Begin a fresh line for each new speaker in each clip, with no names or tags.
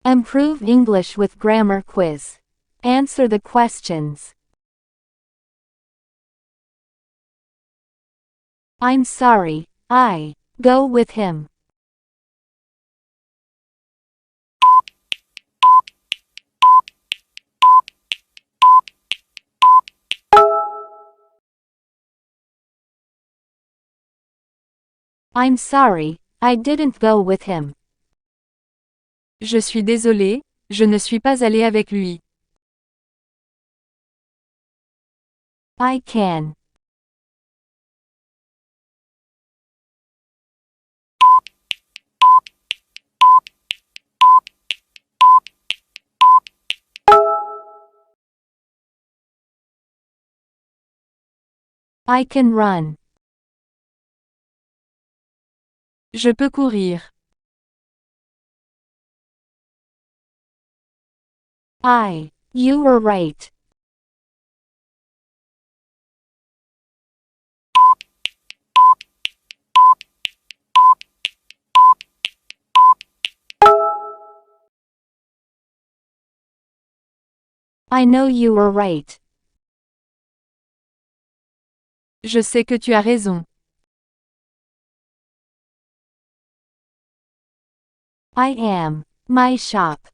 Improve English with grammar quiz. Answer the questions. I'm sorry, I go with him. I'm sorry, I didn't go with him.
Je suis désolé, je ne suis pas allé avec lui.
I can. I can run.
Je peux courir.
You were right. I know you were right.
Je sais que tu as raison.
I am. My shop.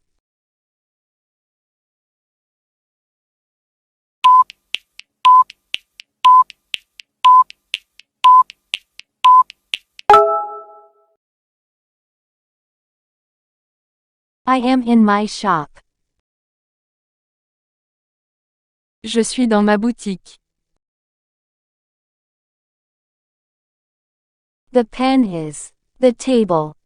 I am in my shop.
Je suis dans ma boutique.
The pen is. The table.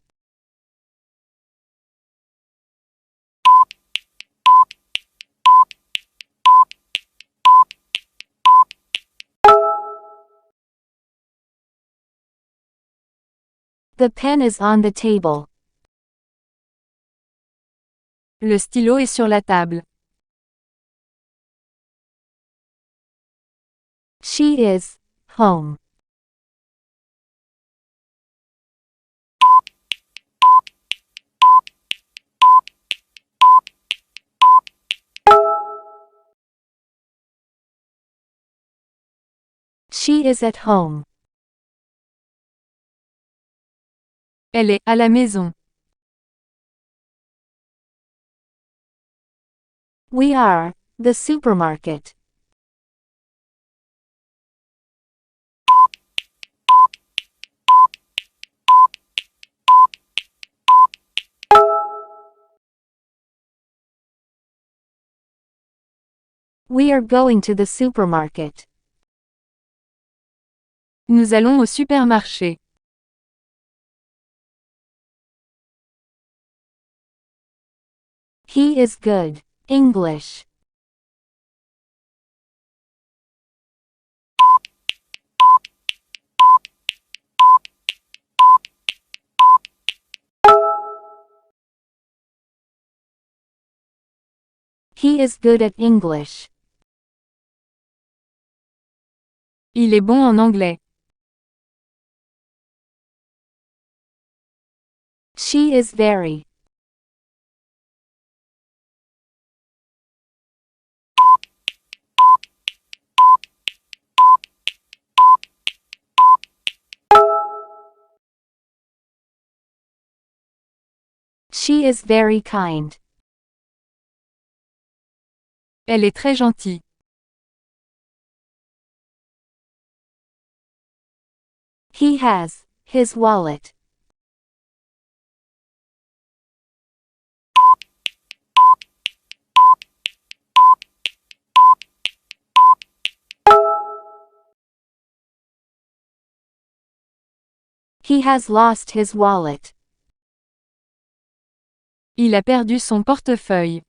The pen is on the table.
Le stylo est sur la table.
She is. Home. She is at home.
Elle est à la maison.
We are. The supermarket. We are going to the supermarket.
Nous allons au supermarché.
He is good. English. He is good at English.
Il est bon en anglais.
She is very. She is very kind.
Elle est très gentille.
He has. His wallet. He has lost his wallet.
Il a perdu son portefeuille.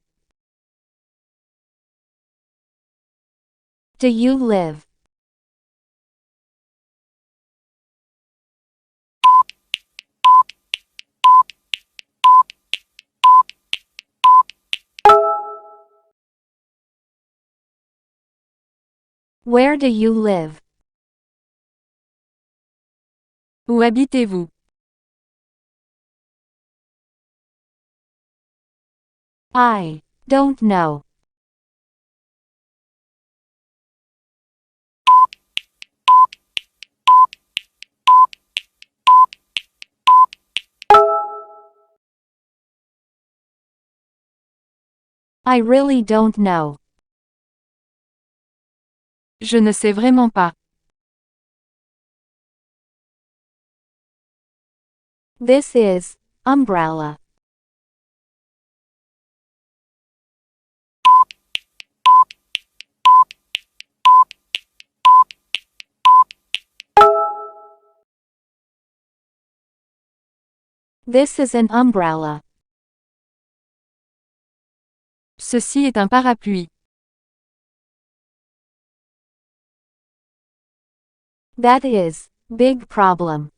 Do you live? Where do you live?
Où habitez-vous?
I don't know. I really don't know.
Je ne sais vraiment pas.
This is umbrella. This is an umbrella.
Ceci est un parapluie.
That is big problem.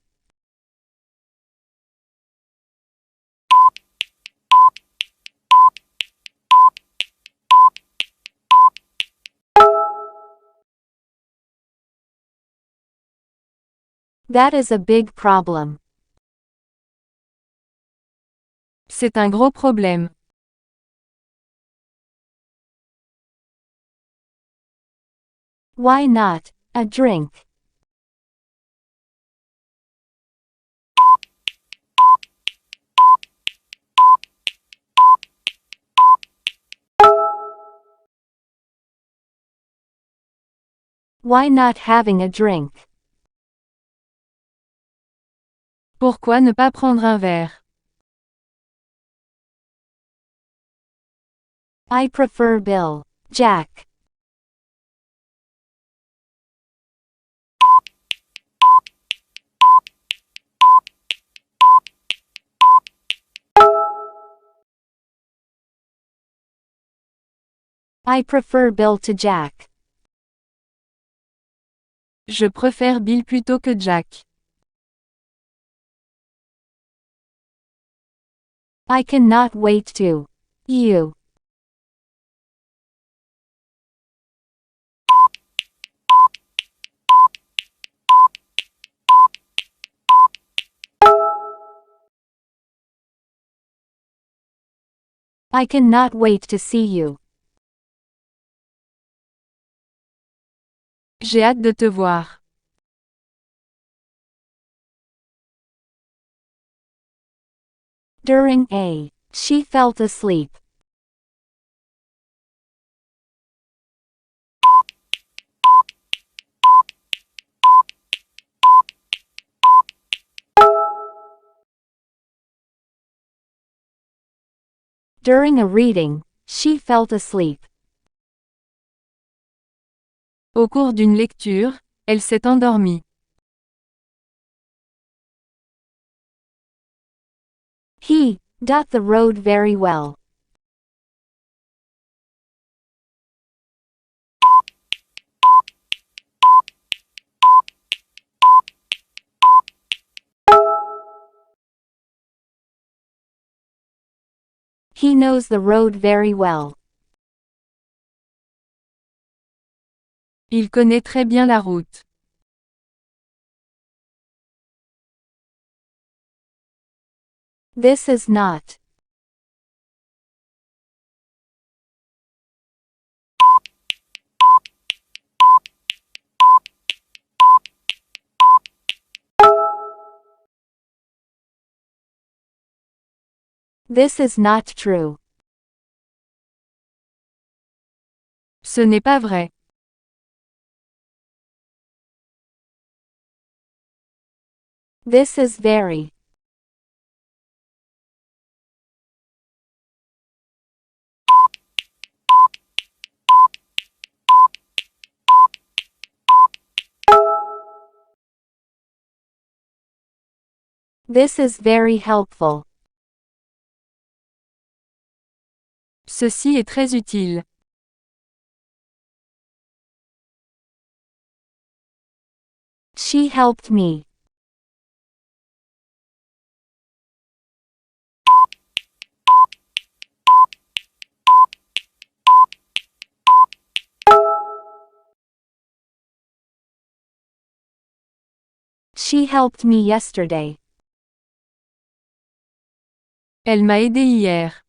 That is a big problem.
C'est un gros problème.
Why not a drink? Why not having a drink?
Pourquoi ne pas prendre un verre?
I prefer Bill. Jack. I prefer Bill to Jack.
Je préfère Bill plutôt que Jack.
I cannot wait to. You. I cannot wait to see you.
J'ai hâte de te voir.
During a. She felt asleep. During a reading, she felt asleep.
Au cours d'une lecture, elle s'est endormie.
He got the road very well. He knows the road very well.
Il connaît très bien la route.
This is not. This is not true.
Ce n'est pas vrai.
This is very. This is very helpful.
Ceci est très utile.
She helped me. She helped me yesterday.
Elle m'a aidé hier.